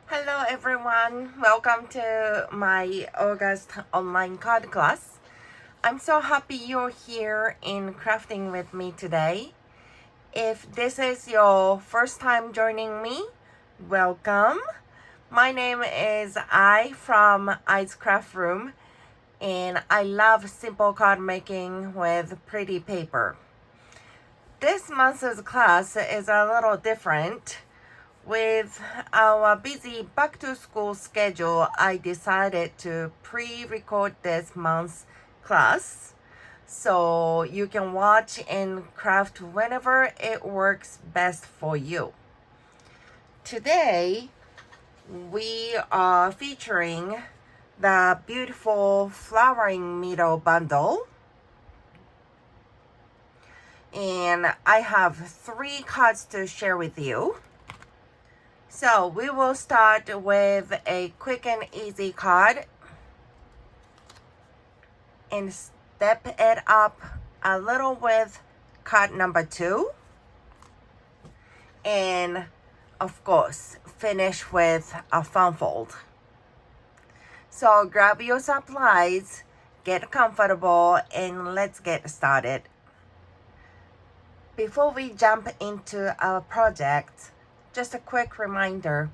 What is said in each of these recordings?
Hello everyone, welcome to my August online card class. I'm so happy you're here in crafting with me today. If this is your first time joining me, welcome. My name is I from I's Craft Room, and I love simple card making with pretty paper. This month's class is a little different. With our busy back to school schedule, I decided to pre-record this month's class so you can watch and craft whenever it works best for you. Today, we are featuring the beautiful Flowering Meadow Bundle. And I have 3 cards to share with you. So we will start with a quick and easy card and step it up a little with card number 2. And of course, finish with a fun fold. So grab your supplies, get comfortable, and let's get started. Before we jump into our project, just a quick reminder,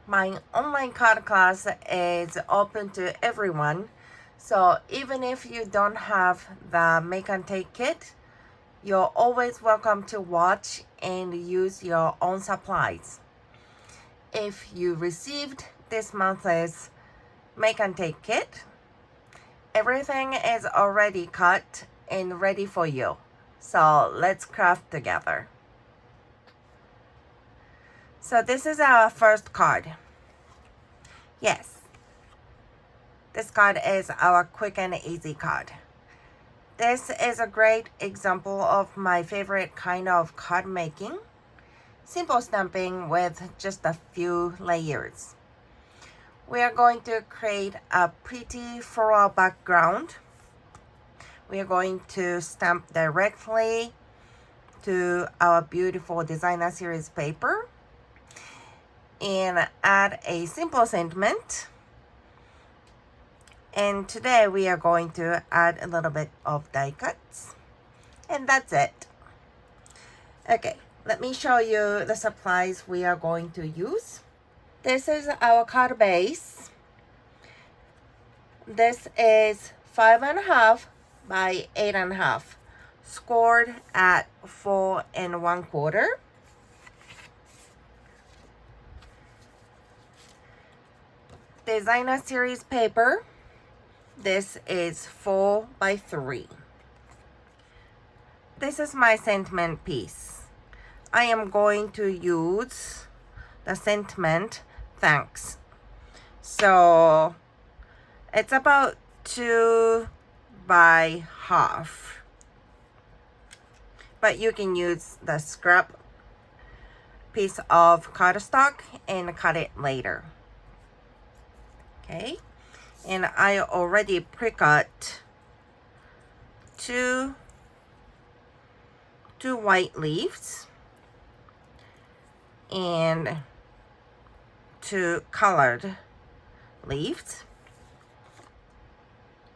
my online card class is open to everyone. So even if you don't have the make and take kit, you're always welcome to watch and use your own supplies. If you received this month's make and take kit, everything is already cut and ready for you. So let's craft together. So this is our first card. Yes, this card is our quick and easy card. This is a great example of my favorite kind of card making. Simple stamping with just a few layers. We are going to create a pretty floral background. We are going to stamp directly to our beautiful designer series paper and add a simple sentiment. And today we are going to add a little bit of die cuts. And that's it. Okay, let me show you the supplies we are going to use. This is our card base. This is 5.5 by 8.5, scored at 4 1/4. Designer series paper. This is 4 by 3. This is my sentiment piece. I am going to use the sentiment thanks. So it's about 2 by half. But you can use the scrap piece of cardstock and cut it later. Okay, and I already pre-cut two white leaves and 2 colored leaves.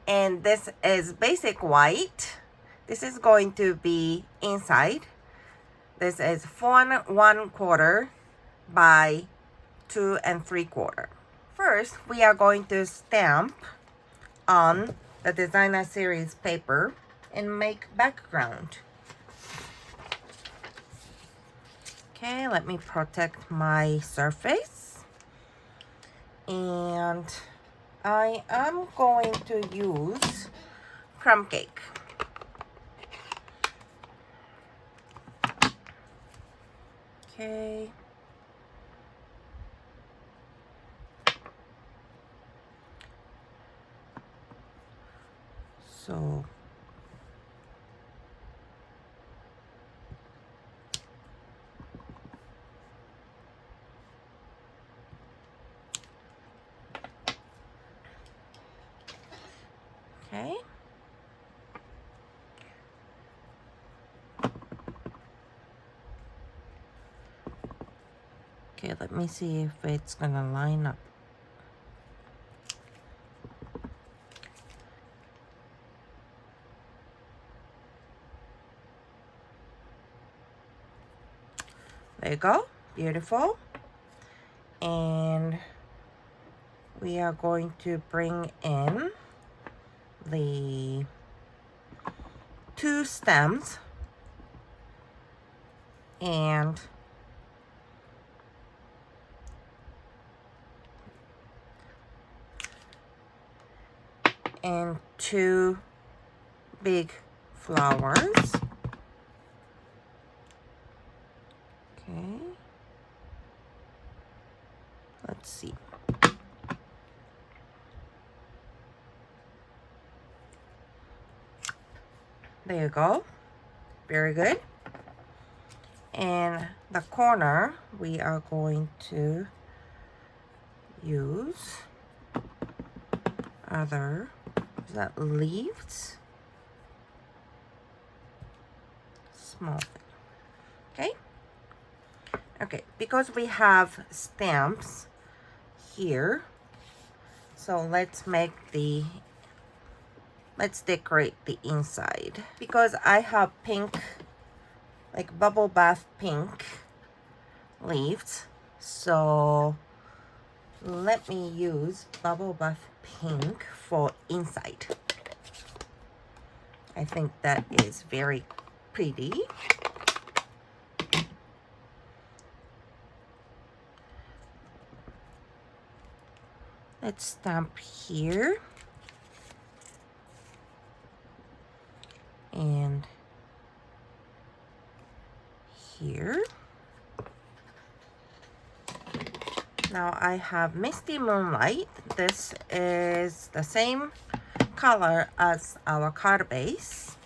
And this is basic white. This is going to be inside. This is 4 1/4 by 2 3/4. First, we are going to stamp on the designer series paper and make background. Okay, let me protect my surface. And I am going to use crumb cake. Okay. So okay. Okay, let me see if it's gonna line up. There you go, beautiful. And we are going to bring in the 2 stems and and 2 big flowers. Okay, let's see. There you go, very good. And the corner we are going to use other, is that leaves? Small thing. Okay. Okay, because we have stamps here, so let's decorate the inside. Because I have pink, like bubble bath pink leaves, so let me use bubble bath pink for inside. I think that is very pretty. Let's stamp here and here. Now I have Misty Moonlight. This is the same color as our card base.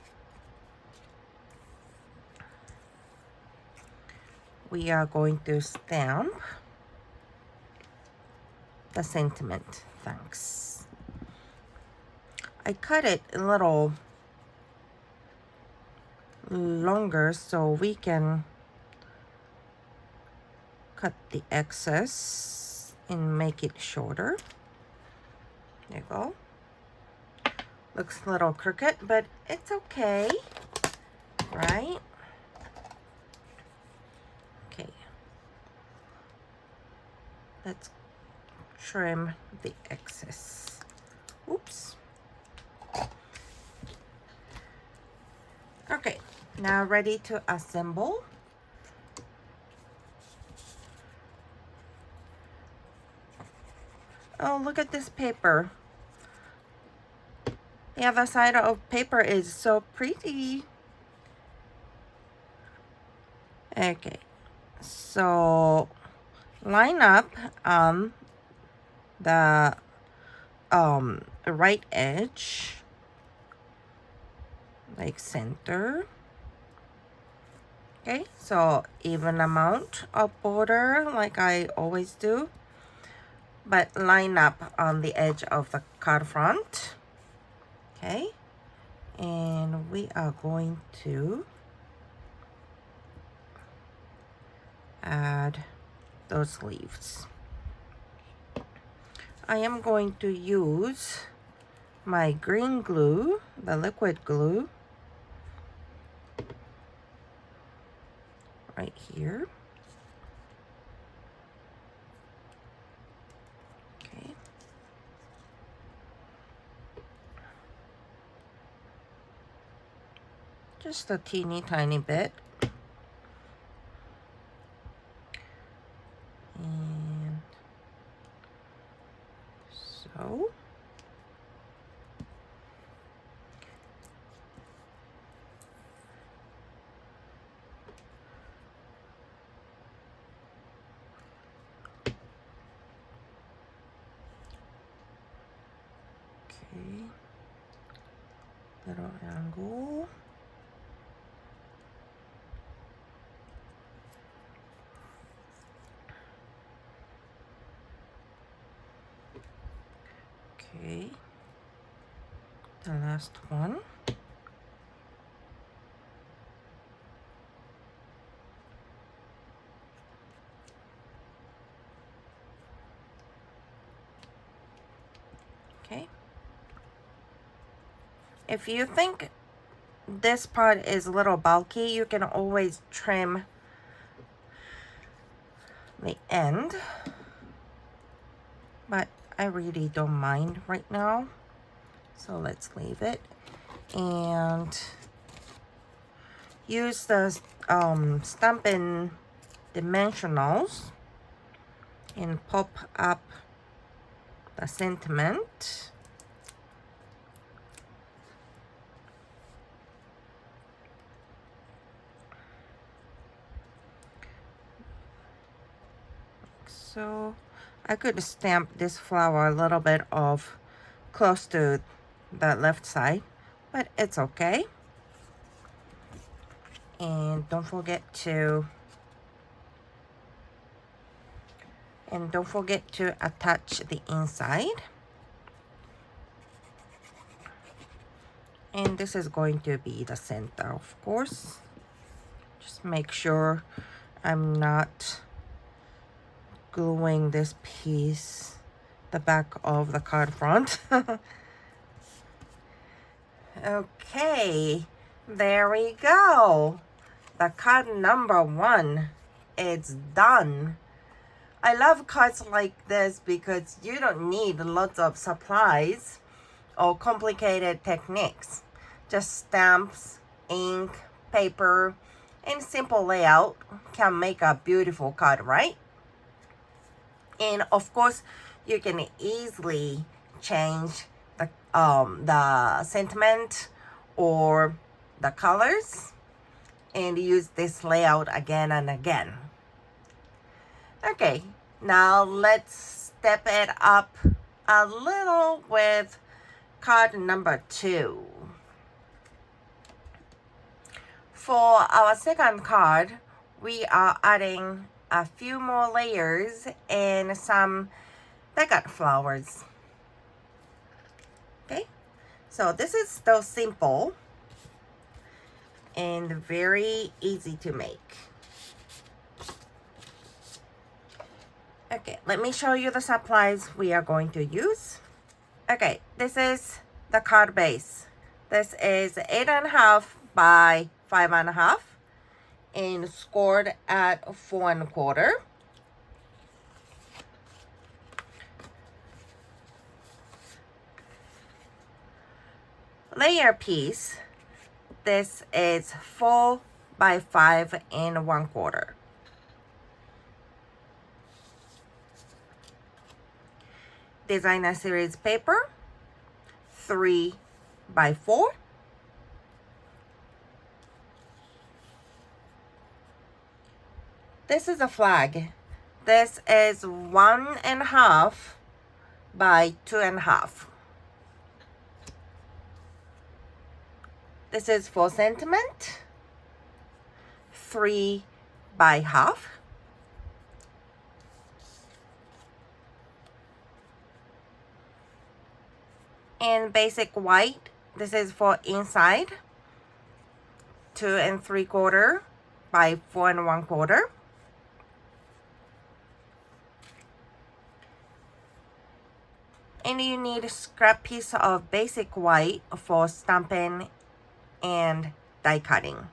We are going to stamp the sentiment, thanks. I cut it a little longer so we can cut the excess and make it shorter. There you go. Looks a little crooked, but it's okay, right? Okay. Let's trim the excess. Oops. Okay, now ready to assemble. Oh, look at this paper. The other side of paper is so pretty. Okay, so line up the right edge, like center. Okay, so even amount of border like I always do, but line up on the edge of the card front. Okay, and we are going to add those leaves. I am going to use my green glue, the liquid glue, right here. Okay. Just a teeny tiny bit. And so. Okay. Little angle. Okay, the last one. Okay. If you think this part is a little bulky, you can always trim the end, but I really don't mind right now, so let's leave it and use the Stampin' dimensionals and pop up the sentiment. So I could stamp this flower a little bit of close to the left side, but it's okay. And don't forget to attach the inside. And this is going to be the center, of course. Just make sure I'm not gluing this piece the back of the card front. Okay, there we go. The card number 1 is done. I love cards like this because you don't need lots of supplies or complicated techniques. Just stamps, ink, paper, and simple layout can make a beautiful card, right? And of course, you can easily change the sentiment or the colors and use this layout again and again. Okay, now let's step it up a little with card number 2. For our second card, we are adding a few more layers and some decorative flowers. Okay, so this is still simple and very easy to make. Okay, let me show you the supplies we are going to use. Okay, this is the card base. This is 8.5 by 5.5 and scored at 4.25. Layer piece, this is 4 by 5.25. Designer series paper, 3 by 4. This is a flag. This is 1.5 by 2.5. This is for sentiment, 3 by half. And basic white, this is for inside, 2.75 by 4.25. And you need a scrap piece of basic white for stamping and die cutting.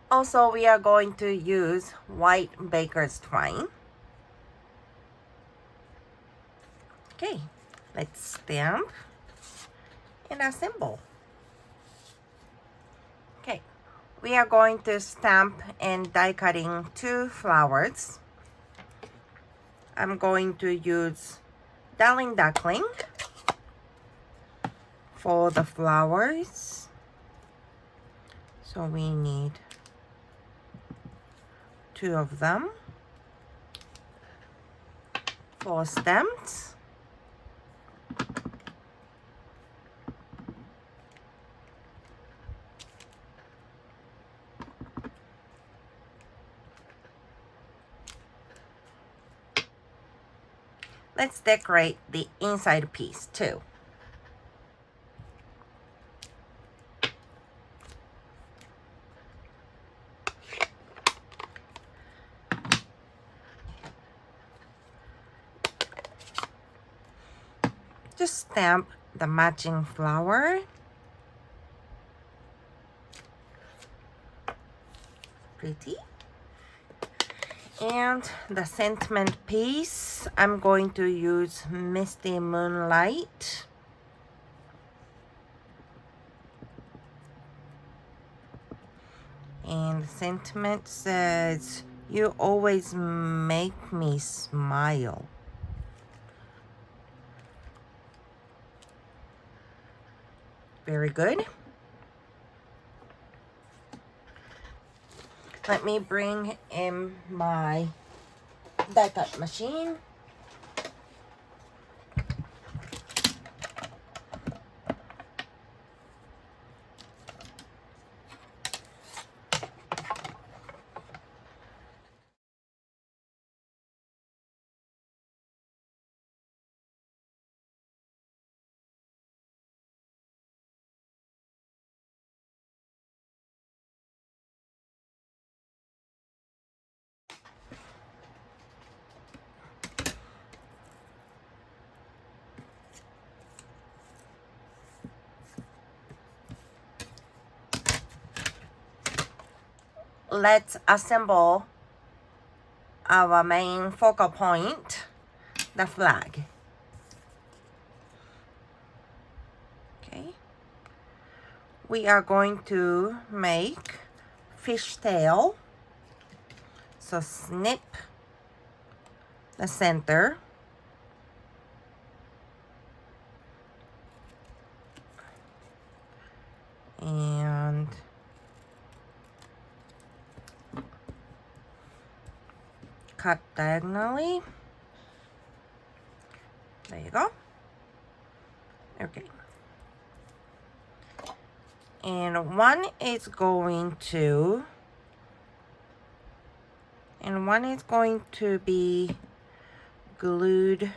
Also, we are going to use white baker's twine. Okay, let's stamp and assemble. Okay, we are going to stamp and die cutting 2 flowers. I'm going to use Darling Duckling for the flowers. So we need 2 of them. For stems, let's decorate the inside piece too. to stamp the matching flower. Pretty. And the sentiment piece, I'm going to use Misty Moonlight. And the sentiment says, "You always make me smile." Very good. Let me bring in my die cut machine. Let's assemble our main focal point, the flag. Okay. We are going to make fishtail. So snip the center. And cut diagonally. There you go. Okay. And one is going to be glued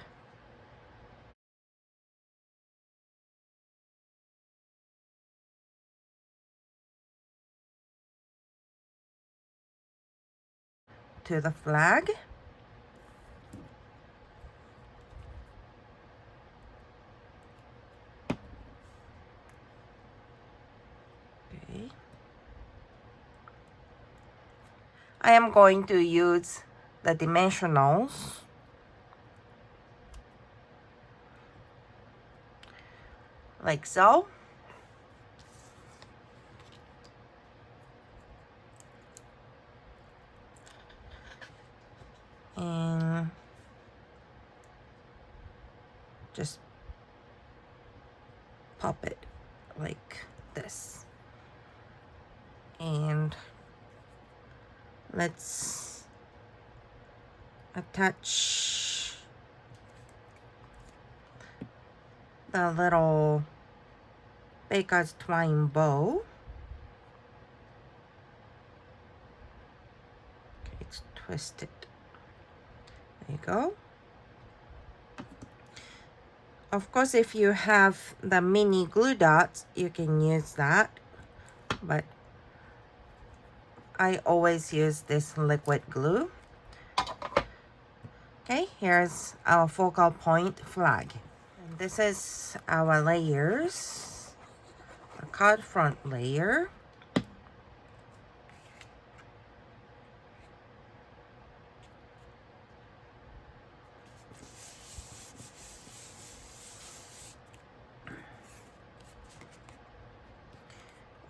to the flag. Okay. I am going to use the dimensionals like so. And just pop it like this. And let's attach the little baker's twine bow. Okay, it's twisted. There you go. Of course, if you have the mini glue dots, you can use that, but I always use this liquid glue. Okay, here's our focal point flag. And this is our layers. A card front layer.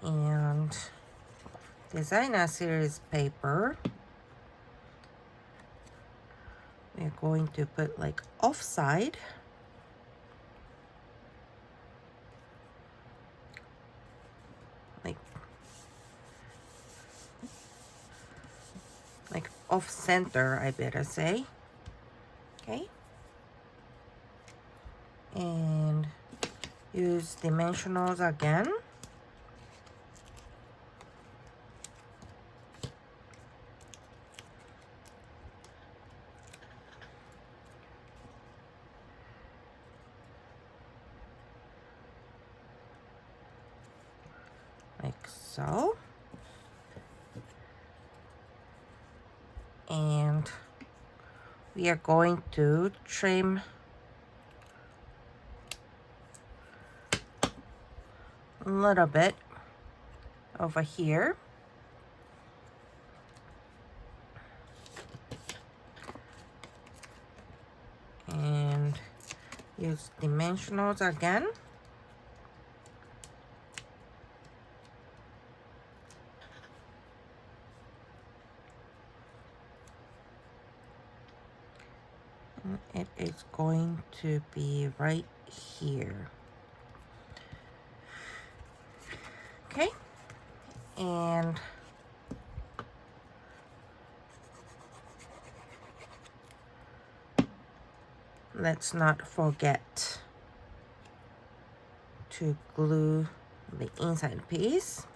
And designer series paper. We're going to put like offside. Like off center, I better say. Okay. And use dimensionals again. Like so. And we are going to trim a little bit over here. And use dimensionals again. And it is going to be right here. Okay, and let's not forget to glue the inside piece.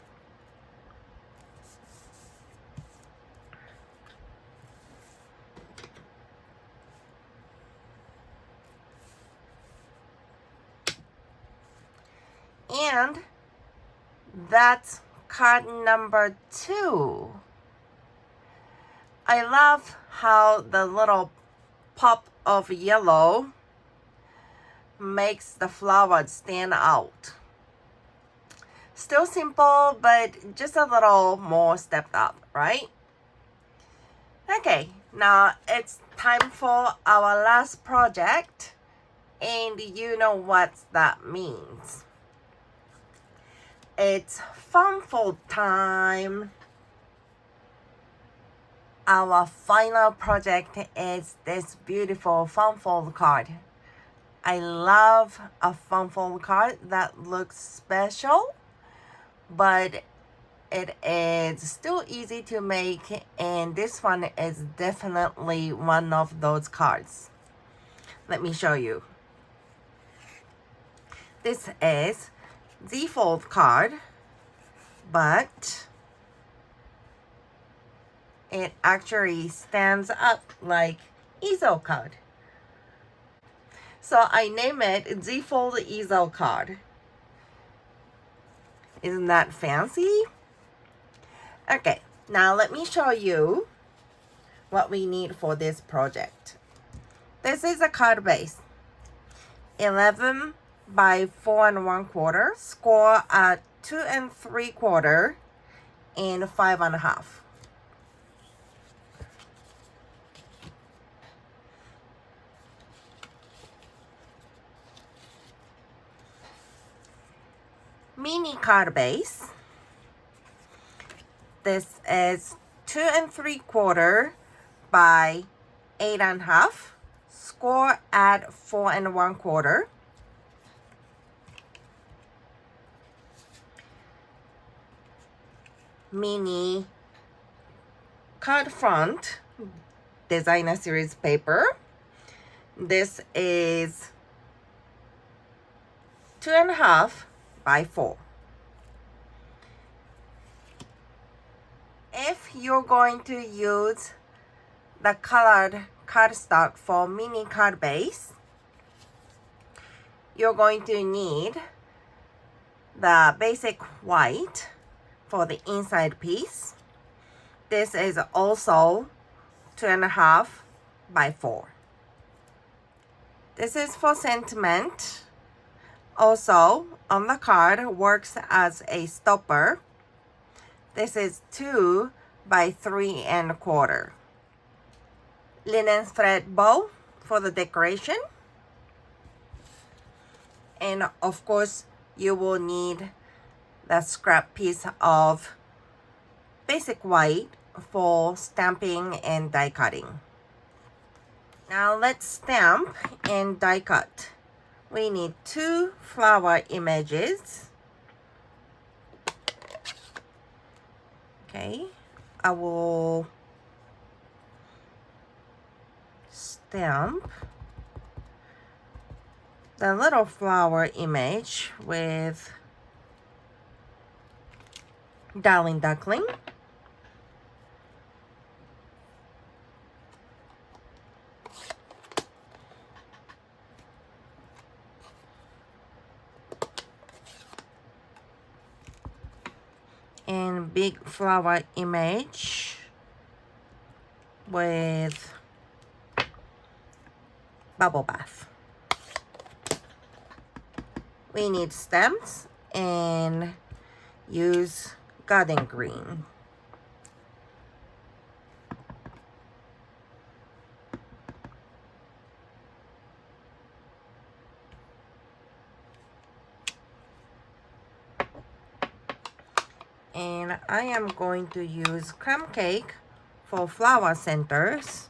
And that's card number 2. I love how the little pop of yellow makes the flower stand out. Still simple, but just a little more stepped up, right? Okay, now it's time for our last project, and you know what that means. It's fun-fold time. Our final project is this beautiful fun-fold card. I love a fun-fold card that looks special, but it is still easy to make, and this one is definitely one of those cards. Let me show you. This is the fold card, but it actually stands up like easel card. So I name it the fold easel card. Isn't that fancy? Okay, now let me show you what we need for this project. This is a card base. 11 by 4 1/4, score at 2 3/4 and 5 1/2. Mini card base. This is 2 3/4 by 8 1/2, score at 4 1/4. Mini card front designer series paper. This is 2 1/2 by 4. If you're going to use the colored cardstock for mini card base, you're going to need the basic white for the inside piece. This is also 2 1/2 by 4. This is for sentiment. Also, on the card, works as a stopper. This is 2 by 3 1/4. Linen thread bow for the decoration. And of course, you will need the scrap piece of basic white for stamping and die cutting. Now let's stamp and die cut. We need 2 flower images. Okay, I will stamp the little flower image with Darling Duckling. And big flower image with bubble bath. We need stems and use garden green. And I am going to use crumb cake for flower centers.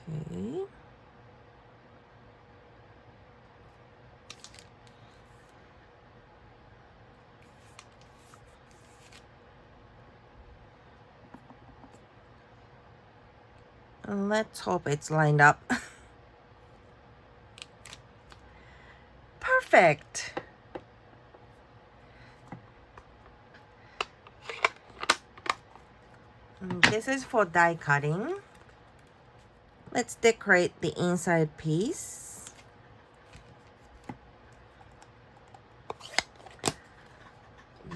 Okay. And let's hope it's lined up. Perfect. And this is for die cutting. Let's decorate the inside piece.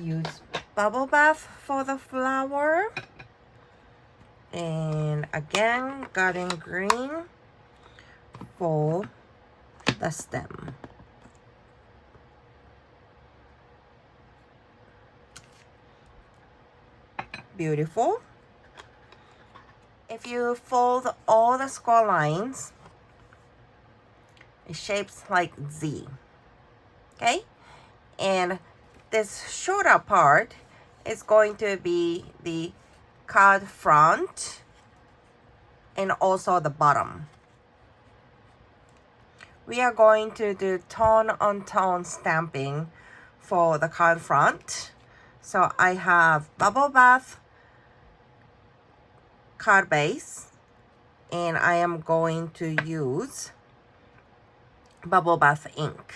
Use bubble bath for the flower. And again, garden green for the stem. Beautiful. If you fold all the score lines, it shapes like Z. Okay? And this shorter part is going to be the card front and also the bottom. We are going to do tone-on-tone stamping for the card front. So I have bubble bath card base, and I am going to use bubble bath ink.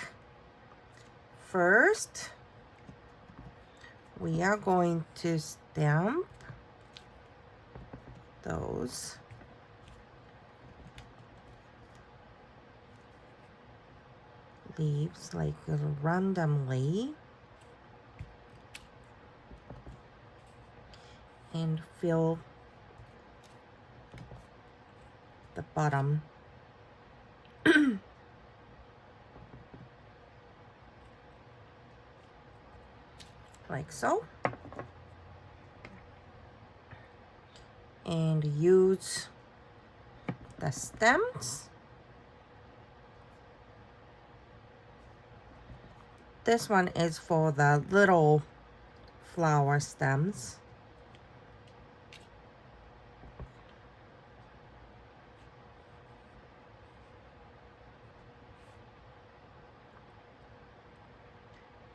First, we are going to stamp those leaves like randomly and fill the bottom like so, and use the stems. This one is for the little flower stems.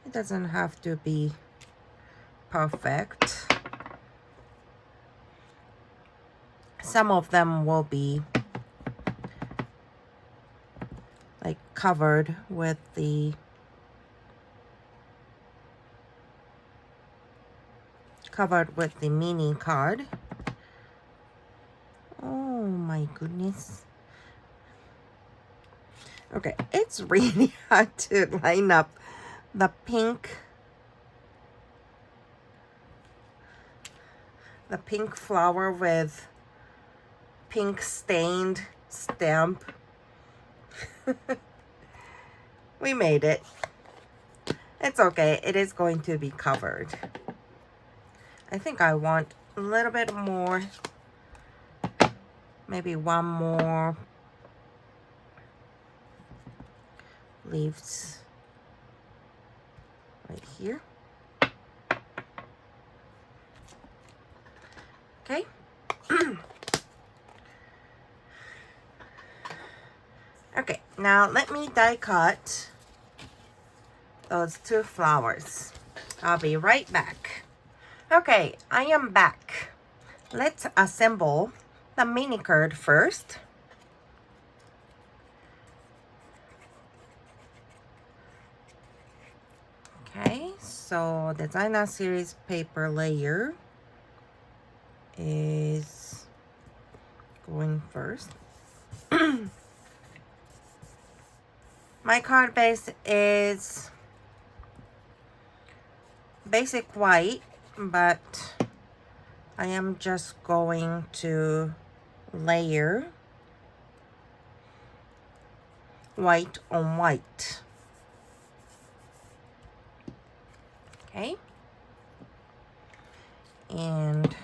It doesn't have to be perfect. Some of them will be like covered with the mini card. Oh my goodness. Okay, it's really hard to line up the pink flower with pink stained stamp. We made it. It's okay. It is going to be covered. I think I want a little bit more, maybe one more leaves right here. Okay. Okay, now let me die cut those two flowers. I'll be right back. Okay, I am back. Let's assemble the mini card first. Okay, so designer series paper layer is going first. My card base is basic white but I am just going to layer white on white. Okay, and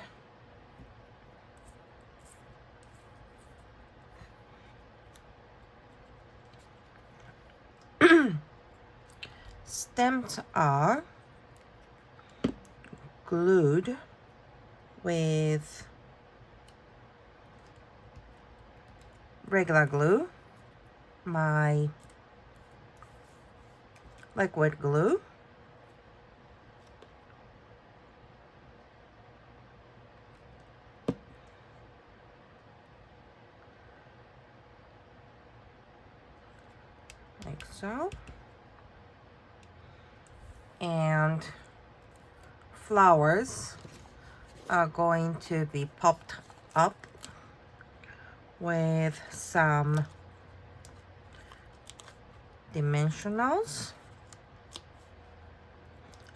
stems are glued with regular glue, my liquid glue, like so, and flowers are going to be popped up with some dimensionals.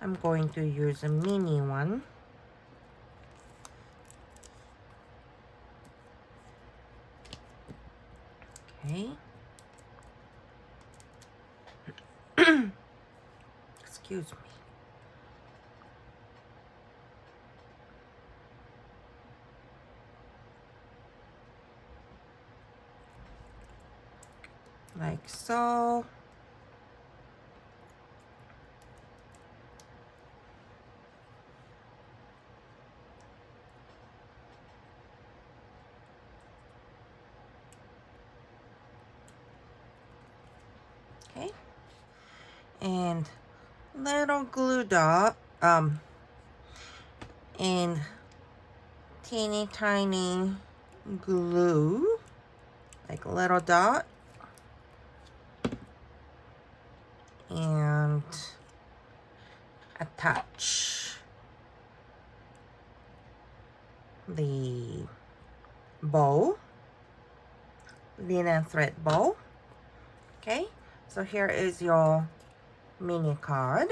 I'm going to use a mini one. Okay. Excuse me. Like so. Okay. And little glue dot, and teeny tiny glue, like a little dot, and attach the bow, linen thread bow. Okay, so here is your mini card.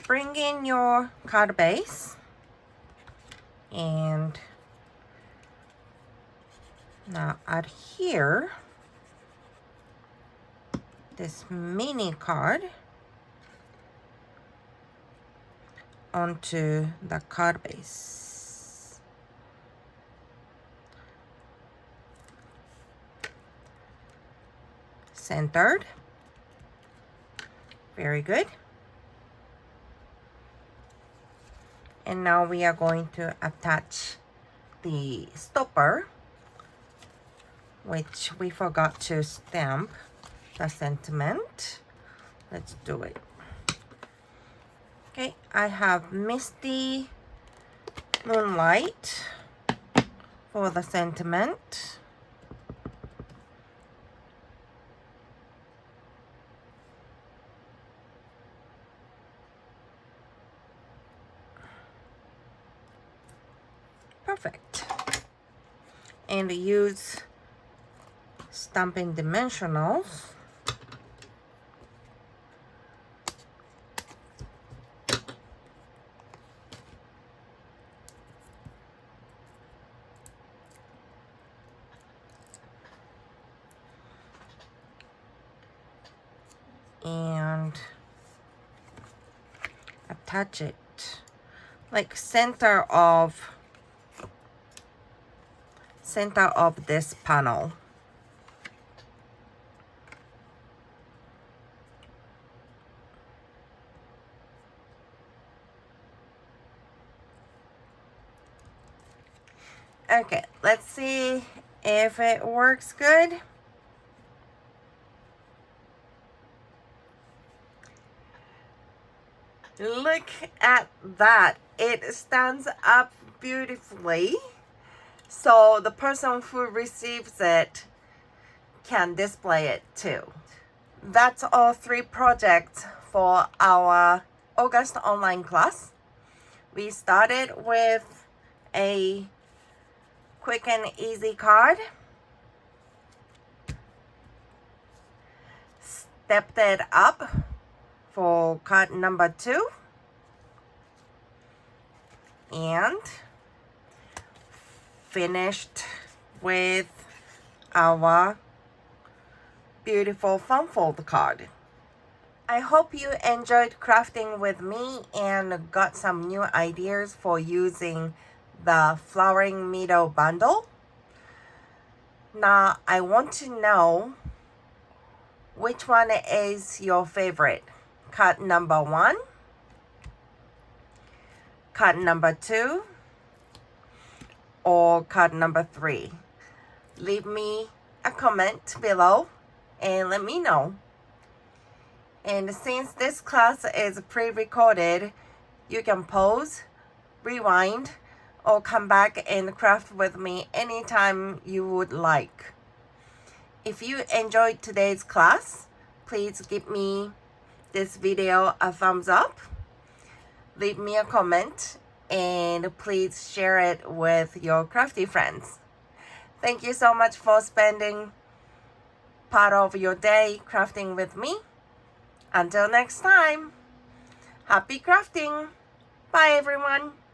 Bring in your card base and now adhere this mini card onto the card base. Centered. Very good. And now we are going to attach the stopper, which we forgot to stamp the sentiment. Let's do it. Okay, I have Misty Moonlight for the sentiment. Perfect. And use Stampin' Dimensionals and attach it like center of this panel. Okay, let's see if it works good. Look at that. It stands up beautifully. So the person who receives it can display it too. That's all 3 projects for our August online class. We started with a quick and easy card, stepped it up for card number 2, and finished with our beautiful fun fold card. I hope you enjoyed crafting with me and got some new ideas for using the Flowering Meadow Bundle. Now, I want to know which one is your favorite. Card number 1, card number 2, or card number 3. Leave me a comment below and let me know. And since this class is pre-recorded, you can pause, rewind, or come back and craft with me anytime you would like. If you enjoyed today's class, please give me this video a thumbs up, leave me a comment, and please share it with your crafty friends. Thank you so much for spending part of your day crafting with me. Until next time, happy crafting! Bye everyone!